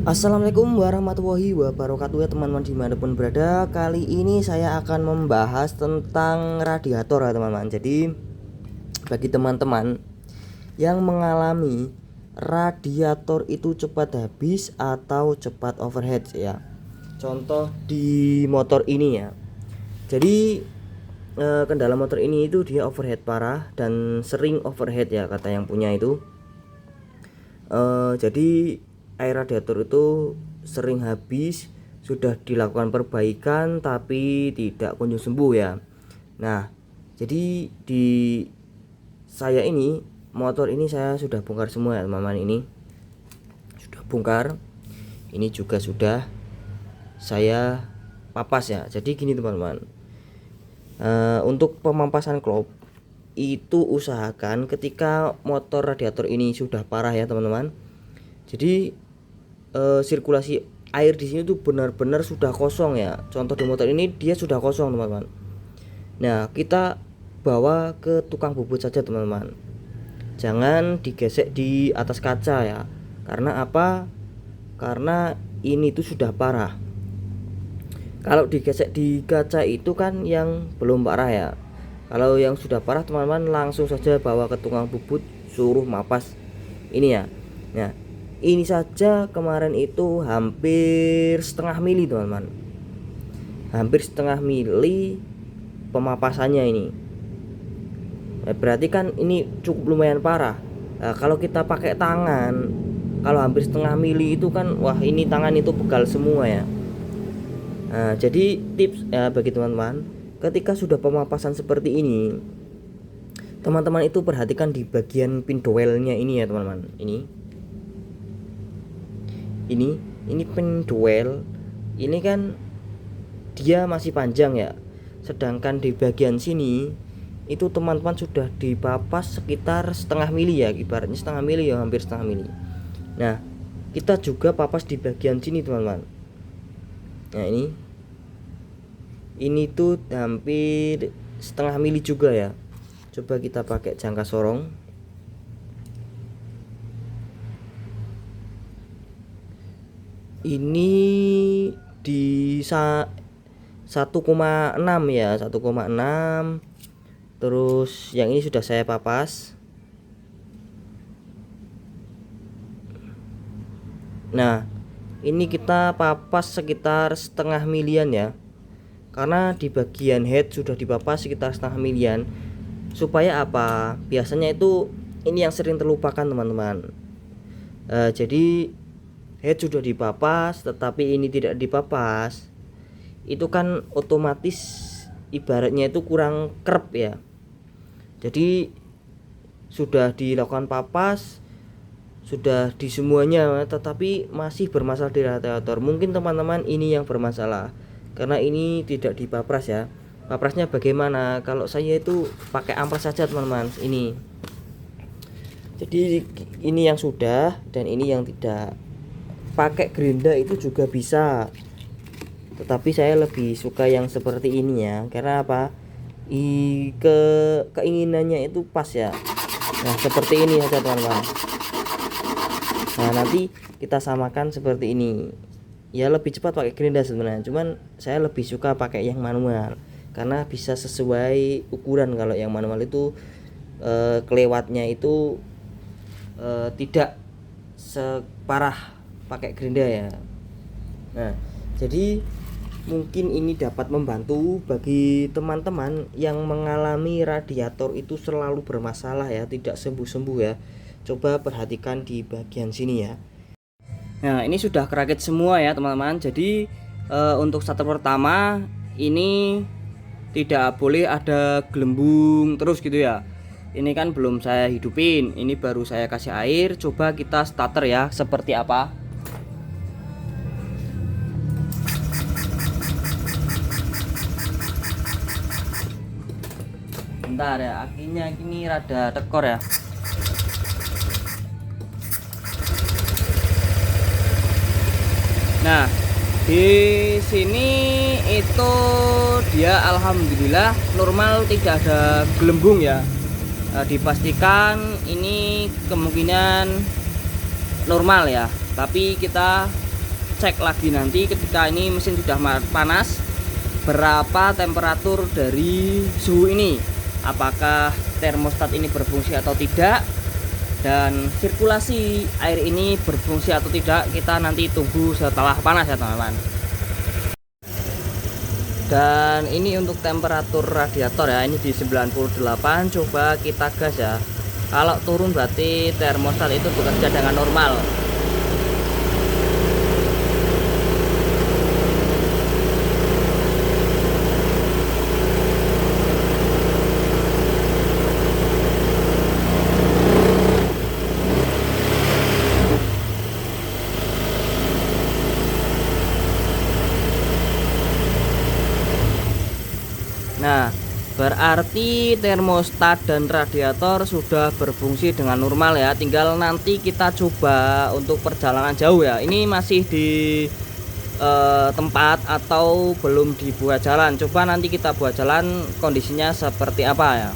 Assalamualaikum warahmatullahi wabarakatuh ya teman-teman dimanapun berada. Kali ini saya akan membahas tentang radiator ya teman-teman. Jadi bagi teman-teman yang mengalami radiator itu cepat habis atau cepat overheat ya. Contoh di motor ini ya. Jadi kendala motor ini itu dia overheat parah dan sering overheat ya kata yang punya itu. Jadi air radiator itu sering habis, sudah dilakukan perbaikan tapi tidak kunjung sembuh ya. Nah, jadi di saya ini motor ini saya sudah bongkar semua ya teman-teman, ini sudah bongkar, ini juga sudah saya papas ya. Jadi gini teman-teman, untuk pemapasan klop itu usahakan ketika motor radiator ini sudah parah ya teman-teman. Jadi sirkulasi air di sini tuh benar-benar sudah kosong ya. Contoh di motor ini dia sudah kosong teman-teman. Nah, kita bawa ke tukang bubut saja teman-teman. Jangan digesek di atas kaca ya. Karena apa? Karena ini tuh sudah parah. Kalau digesek di kaca itu kan yang belum parah ya. Kalau yang sudah parah teman-teman langsung saja bawa ke tukang bubut, suruh mapas ini ya. Nah, ini saja kemarin itu hampir setengah mili teman-teman, hampir setengah mili pemapasannya ini. Berarti kan ini cukup lumayan parah. Nah, kalau kita pakai tangan, kalau hampir setengah mili itu kan wah, ini tangan itu pegal semua ya. Nah, jadi tips ya bagi teman-teman, ketika sudah pemapasan seperti ini, teman-teman itu perhatikan di bagian pin dowelnya ini ya teman-teman. Ini pin dowel ini kan dia masih panjang ya, sedangkan di bagian sini itu teman-teman sudah dipapas sekitar setengah mili ya, ibaratnya setengah mili ya, hampir setengah mili. Nah, kita juga papas di bagian sini teman-teman. Nah, ini tuh hampir setengah mili juga ya. Coba kita pakai jangka sorong. Ini di 1,6 ya, 1,6. Terus yang ini sudah saya papas. Nah, ini kita papas sekitar setengah milian ya. Karena di bagian head sudah dipapas sekitar setengah milian. Supaya apa? Biasanya itu ini yang sering terlupakan teman-teman. Jadi head sudah dipapas tetapi ini tidak dipapas, itu kan otomatis ibaratnya itu kurang kerep ya. Jadi sudah dilakukan papas, sudah di semuanya, tetapi masih bermasalah di radiator. Mungkin teman-teman ini yang bermasalah karena ini tidak dipapras ya. Paprasnya bagaimana? Kalau saya itu pakai amplas saja teman-teman. Ini jadi ini yang sudah dan ini yang tidak. Pakai gerinda itu juga bisa, tetapi saya lebih suka yang seperti ini ya. Karena apa? Keinginannya itu pas ya. Nah, seperti ini saja teman-teman. Nah, nanti kita samakan seperti ini ya, lebih cepat pakai gerinda sebenarnya, cuman saya lebih suka pakai yang manual karena bisa sesuai ukuran. Kalau yang manual itu kelewatnya itu tidak separah pakai gerinda ya. Nah, jadi mungkin ini dapat membantu bagi teman-teman yang mengalami radiator itu selalu bermasalah ya, tidak sembuh-sembuh ya. Coba perhatikan di bagian sini ya. Nah, ini sudah kerakit semua ya teman-teman. Jadi untuk starter pertama ini tidak boleh ada gelembung terus gitu ya. Ini kan belum saya hidupin, ini baru saya kasih air. Coba kita starter ya, seperti apa. Bentar ya, akinya ini rada tekor ya. Nah, di sini itu dia alhamdulillah normal, tidak ada gelembung ya. Dipastikan ini kemungkinan normal ya, tapi kita cek lagi nanti ketika ini mesin sudah panas, berapa temperatur dari suhu ini, apakah termostat ini berfungsi atau tidak, dan sirkulasi air ini berfungsi atau tidak, kita nanti tunggu setelah panas ya teman-teman. Dan ini untuk temperatur radiator ya, ini di 98, coba kita gas ya. Kalau turun berarti termostat itu bekerja dengan normal. Nah, berarti termostat dan radiator sudah berfungsi dengan normal ya. Tinggal nanti kita coba untuk perjalanan jauh ya. Ini masih di tempat atau belum dibuat jalan. Coba nanti kita buat jalan kondisinya seperti apa ya.